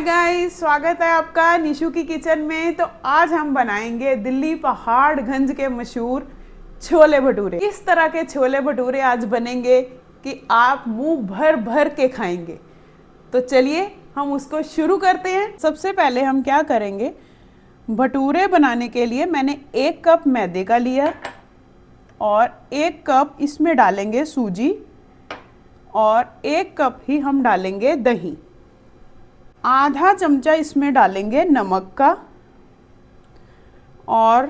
Guys, स्वागत है आपका निशु की किचन में। तो आज हम बनाएंगे दिल्ली पहाड़गंज के मशहूर छोले भटूरे। इस तरह के छोले भटूरे आज बनेंगे कि आप मुंह भर भर के खाएंगे। तो चलिए हम उसको शुरू करते हैं। सबसे पहले हम क्या करेंगे, भटूरे बनाने के लिए मैंने 1 कप मैदे का लिया और 1 कप इसमें डालेंगे सूजी और 1 कप ही हम डालेंगे दही। आधा चमचा इसमें डालेंगे नमक का और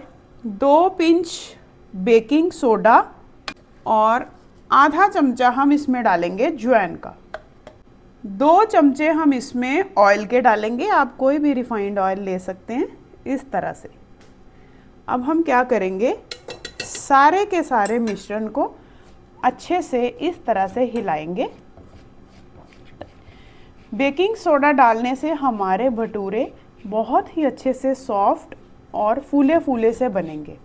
2 पिंच बेकिंग सोडा और आधा चमचा हम इसमें डालेंगे ज्वाइन का। 2 चमचे हम इसमें ऑयल के डालेंगे, आप कोई भी रिफाइंड ऑयल ले सकते हैं इस तरह से। अब हम क्या करेंगे, सारे के सारे मिश्रण को अच्छे से इस तरह से हिलाएंगे। बेकिंग सोडा डालने से हमारे भटूरे बहुत ही अच्छे से सॉफ्ट और फूले फूले से बनेंगे।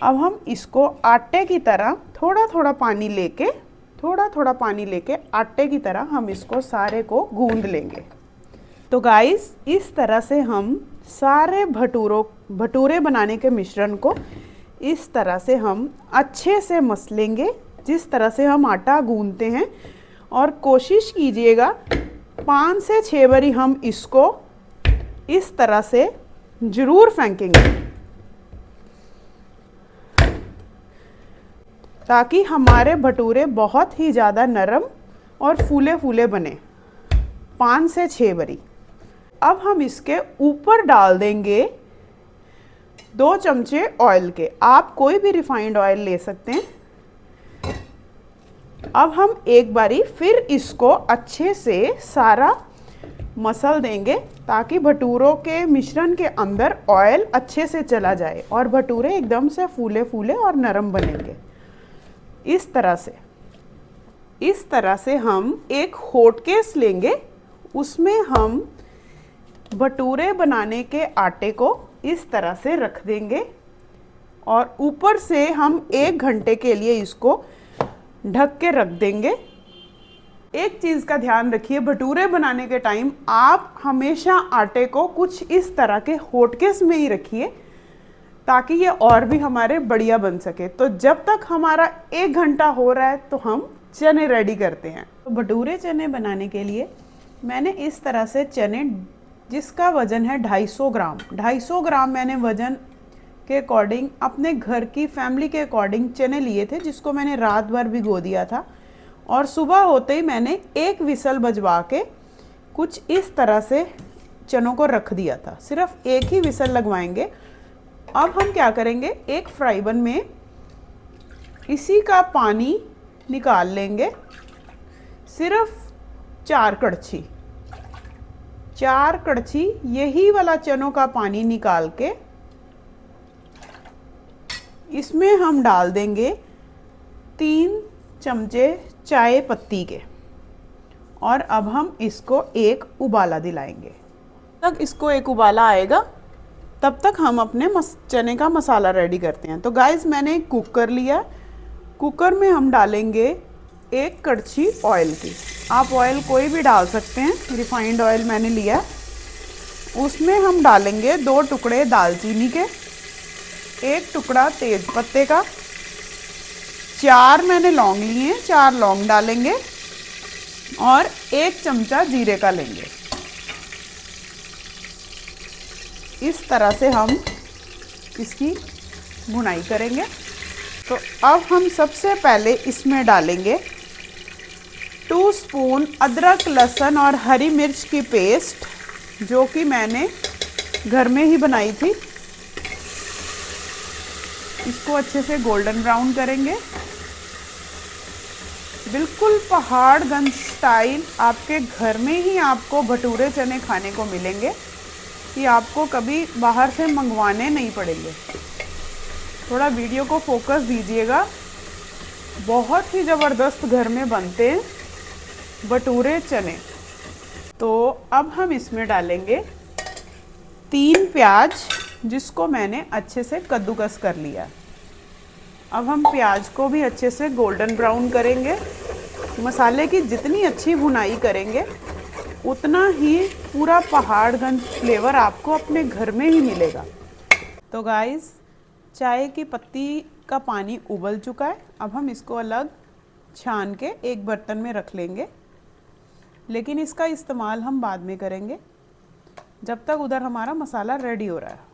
अब हम इसको आटे की तरह थोड़ा थोड़ा पानी लेके आटे की तरह हम इसको सारे को गूंद लेंगे। तो गाइस, इस तरह से हम सारे भटूरे बनाने के मिश्रण को इस तरह से हम अच्छे से मसलेंगे, जिस तरह से हम आटा गूंदते हैं। और कोशिश कीजिएगा 5 से 6 बारी हम इसको इस तरह से ज़रूर फेंकेंगे ताकि हमारे भटूरे बहुत ही ज़्यादा नरम और फूले फूले बने। 5 से 6 बारी। अब हम इसके ऊपर डाल देंगे 2 चमचे ऑयल के, आप कोई भी रिफाइंड ऑयल ले सकते हैं। अब हम एक बारी फिर इसको अच्छे से सारा मसल देंगे ताकि भटूरों के मिश्रण के अंदर ऑयल अच्छे से चला जाए और भटूरे एकदम से फूले फूले और नरम बनेंगे। इस तरह से हम एक हॉटकेस लेंगे, उसमें हम भटूरे बनाने के आटे को इस तरह से रख देंगे और ऊपर से हम 1 घंटे के लिए इसको ढक के रख देंगे। एक चीज़ का ध्यान रखिए, भटूरे बनाने के टाइम आप हमेशा आटे को कुछ इस तरह के हॉटकेस में ही रखिए ताकि ये और भी हमारे बढ़िया बन सके। तो जब तक हमारा 1 घंटा हो रहा है तो हम चने रेडी करते हैं। तो भटूरे चने बनाने के लिए मैंने इस तरह से चने, जिसका वज़न है 250 ग्राम मैंने वज़न के अकॉर्डिंग अपने घर की फैमिली के अकॉर्डिंग चने लिए थे, जिसको मैंने रात भर भिगो दिया था और सुबह होते ही मैंने 1 विसल बजवा के कुछ इस तरह से चनों को रख दिया था। सिर्फ 1 ही विसल लगवाएंगे। अब हम क्या करेंगे, एक फ्राई पैन में इसी का पानी निकाल लेंगे, सिर्फ 4 कड़छी यही वाला चनों का पानी निकाल के इसमें हम डाल देंगे 3 चमचे चाय पत्ती के और अब हम इसको एक उबाला दिलाएंगे। तक इसको एक उबाला आएगा तब तक हम अपने चने का मसाला रेडी करते हैं। तो गाइस, मैंने एक कुकर लिया, कुकर में हम डालेंगे 1 कड़छी ऑयल की। आप ऑयल कोई भी डाल सकते हैं, रिफाइंड ऑयल मैंने लिया। उसमें हम डालेंगे 2 टुकड़े दालचीनी के, 1 टुकड़ा तेज पत्ते का, 4 मैंने लौंग लिए, 4 लौंग डालेंगे और 1 चमचा जीरे का लेंगे। इस तरह से हम इसकी भुनाई करेंगे। तो अब हम सबसे पहले इसमें डालेंगे 2 स्पून अदरक, लहसुन और हरी मिर्च की पेस्ट, जो कि मैंने घर में ही बनाई थी। इसको अच्छे से गोल्डन ब्राउन करेंगे, बिल्कुल पहाड़गंज स्टाइल। आपके घर में ही आपको भटूरे चने खाने को मिलेंगे कि आपको कभी बाहर से मंगवाने नहीं पड़ेंगे। थोड़ा वीडियो को फोकस दीजिएगा, बहुत ही ज़बरदस्त घर में बनते हैं भटूरे चने। तो अब हम इसमें डालेंगे 3 प्याज, जिसको मैंने अच्छे से कद्दूकस कर लिया। अब हम प्याज को भी अच्छे से गोल्डन ब्राउन करेंगे। मसाले की जितनी अच्छी भुनाई करेंगे उतना ही पूरा पहाड़गंज फ्लेवर आपको अपने घर में ही मिलेगा। तो गाइस, चाय की पत्ती का पानी उबल चुका है। अब हम इसको अलग छान के एक बर्तन में रख लेंगे, लेकिन इसका इस्तेमाल हम बाद में करेंगे, जब तक उधर हमारा मसाला रेडी हो रहा है।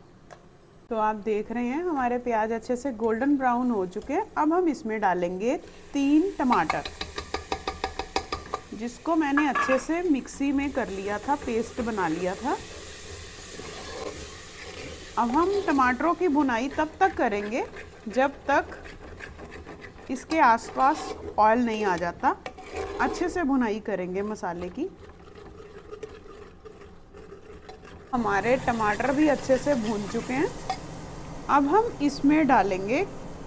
तो आप देख रहे हैं हमारे प्याज अच्छे से गोल्डन ब्राउन हो चुके हैं। अब हम इसमें डालेंगे 3 टमाटर, जिसको मैंने अच्छे से मिक्सी में कर लिया था, पेस्ट बना लिया था। अब हम टमाटरों की भुनाई तब तक करेंगे जब तक इसके आसपास ऑयल नहीं आ जाता। अच्छे से भुनाई करेंगे मसाले की। हमारे टमाटर भी अच्छे से भून चुके हैं। अब हम इसमें डालेंगे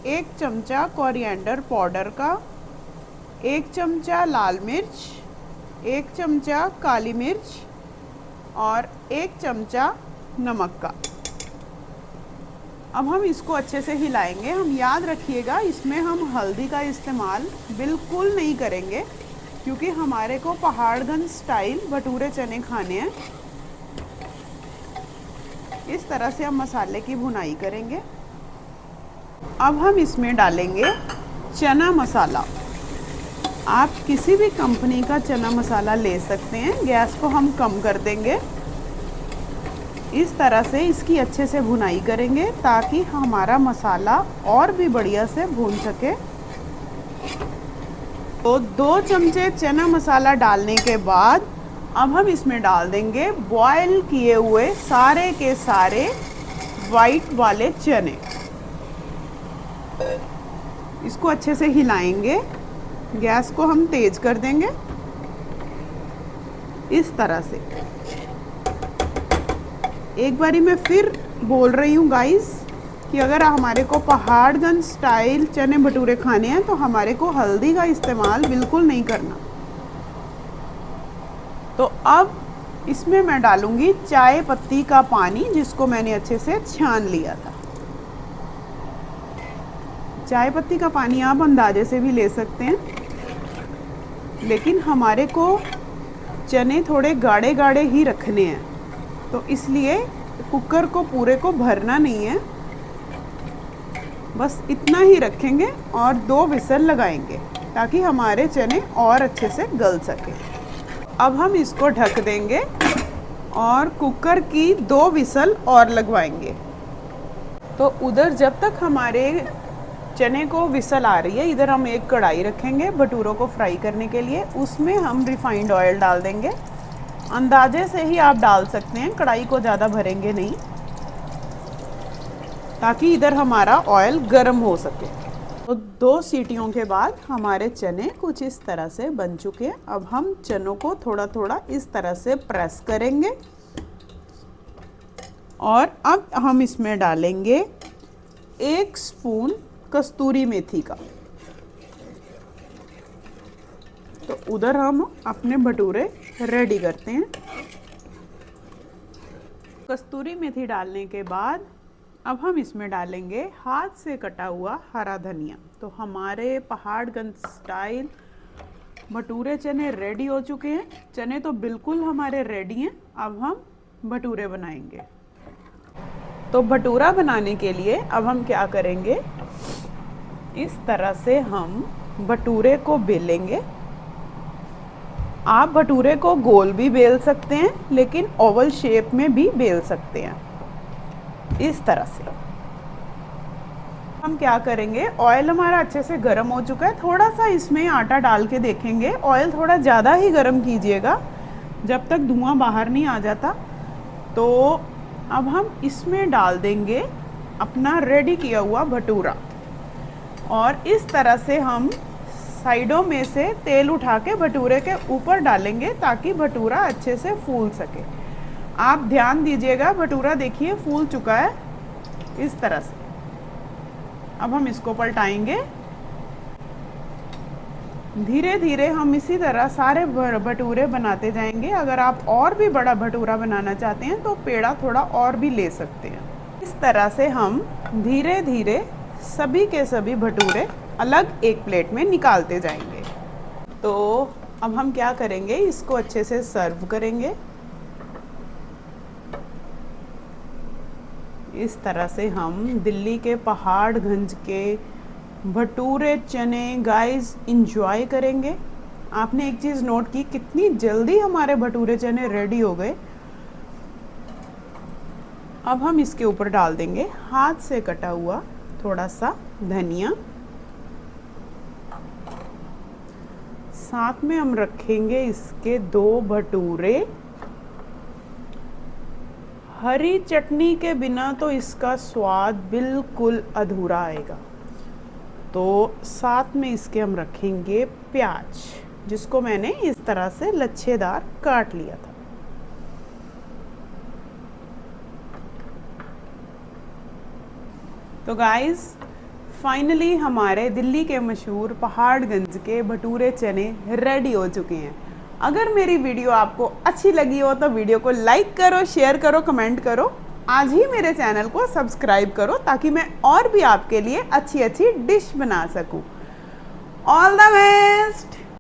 1 चमचा कोरिएंडर पाउडर का, 1 चमचा लाल मिर्च, 1 चमचा काली मिर्च और 1 चमचा नमक का। अब हम इसको अच्छे से हिलाएंगे। हम याद रखिएगा, इसमें हम हल्दी का इस्तेमाल बिल्कुल नहीं करेंगे, क्योंकि हमारे को पहाड़गंज स्टाइल भटूरे चने खाने हैं। इस तरह से हम मसाले की भुनाई करेंगे। अब हम इसमें डालेंगे चना मसाला। आप किसी भी कंपनी का चना मसाला ले सकते हैं। गैस को हम कम कर देंगे। इस तरह से इसकी अच्छे से भुनाई करेंगे ताकि हमारा मसाला और भी बढ़िया से भून सके। तो 2 चमचे चना मसाला डालने के बाद अब हम इसमें डाल देंगे बॉयल किए हुए सारे के सारे वाइट वाले चने। इसको अच्छे से हिलाएंगे। गैस को हम तेज कर देंगे इस तरह से। एक बारी मैं फिर बोल रही हूँ गाइस कि अगर हमारे को पहाड़गंज स्टाइल चने भटूरे खाने हैं तो हमारे को हल्दी का इस्तेमाल बिल्कुल नहीं करना। तो अब इसमें मैं डालूंगी चाय पत्ती का पानी, जिसको मैंने अच्छे से छान लिया था। चाय पत्ती का पानी आप अंदाजे से भी ले सकते हैं, लेकिन हमारे को चने थोड़े गाढ़े गाढ़े ही रखने हैं, तो इसलिए कुकर को पूरे को भरना नहीं है। बस इतना ही रखेंगे और 2 विसल लगाएंगे ताकि हमारे चने और अच्छे से गल सके। अब हम इसको ढक देंगे और कुकर की 2 विसल और लगवाएंगे। तो उधर जब तक हमारे चने को विसल आ रही है, इधर हम एक कढ़ाई रखेंगे भटूरों को फ्राई करने के लिए। उसमें हम रिफाइंड ऑयल डाल देंगे। अंदाजे से ही आप डाल सकते हैं, कढ़ाई को ज़्यादा भरेंगे नहीं, ताकि इधर हमारा ऑयल गर्म हो सके। तो 2 सीटियों के बाद हमारे चने कुछ इस तरह से बन चुके हैं। अब हम चनों को थोड़ा थोड़ा इस तरह से प्रेस करेंगे और अब हम इसमें डालेंगे 1 स्पून कस्तूरी मेथी का। तो उधर हम अपने भटूरे रेडी करते हैं। कस्तूरी मेथी डालने के बाद अब हम इसमें डालेंगे हाथ से कटा हुआ हरा धनिया। तो हमारे पहाड़गंज स्टाइल भटूरे चने रेडी हो चुके हैं। चने तो बिल्कुल हमारे रेडी हैं। अब हम भटूरे बनाएंगे। तो भटूरा बनाने के लिए अब हम क्या करेंगे, इस तरह से हम भटूरे को बेलेंगे। आप भटूरे को गोल भी बेल सकते हैं, लेकिन ओवल शेप में भी बेल सकते हैं। इस तरह से हम क्या करेंगे, ऑयल हमारा अच्छे से गर्म हो चुका है। थोड़ा सा इसमें आटा डाल के देखेंगे। ऑयल थोड़ा ज़्यादा ही गर्म कीजिएगा जब तक धुआं बाहर नहीं आ जाता। तो अब हम इसमें डाल देंगे अपना रेडी किया हुआ भटूरा, और इस तरह से हम साइडों में से तेल उठा के भटूरे के ऊपर डालेंगे ताकि भटूरा अच्छे से फूल सके। आप ध्यान दीजिएगा, भटूरा देखिए फूल चुका है इस तरह से। अब हम इसको पलटाएंगे। धीरे धीरे हम इसी तरह सारे भटूरे बनाते जाएंगे। अगर आप और भी बड़ा भटूरा बनाना चाहते हैं तो पेड़ा थोड़ा और भी ले सकते हैं। इस तरह से हम धीरे धीरे सभी के सभी भटूरे अलग एक प्लेट में निकालते जाएंगे। तो अब हम क्या करेंगे, इसको अच्छे से सर्व करेंगे। इस तरह से हम दिल्ली के पहाड़गंज के भटूरे चने गाइस इंजॉय करेंगे। आपने एक चीज़ नोट की, कितनी जल्दी हमारे भटूरे चने रेडी हो गए। अब हम इसके ऊपर डाल देंगे हाथ से कटा हुआ थोड़ा सा धनिया, साथ में हम रखेंगे इसके 2 भटूरे। हरी चटनी के बिना तो इसका स्वाद बिल्कुल अधूरा आएगा। तो साथ में इसके हम रखेंगे प्याज, जिसको मैंने इस तरह से लच्छेदार काट लिया था। तो गाइस फाइनली हमारे दिल्ली के मशहूर पहाड़गंज के भटूरे चने रेडी हो चुके हैं। अगर मेरी वीडियो आपको अच्छी लगी हो तो वीडियो को लाइक करो, शेयर करो, कमेंट करो। आज ही मेरे चैनल को सब्सक्राइब करो ताकि मैं और भी आपके लिए अच्छी अच्छी डिश बना सकूं। All the best.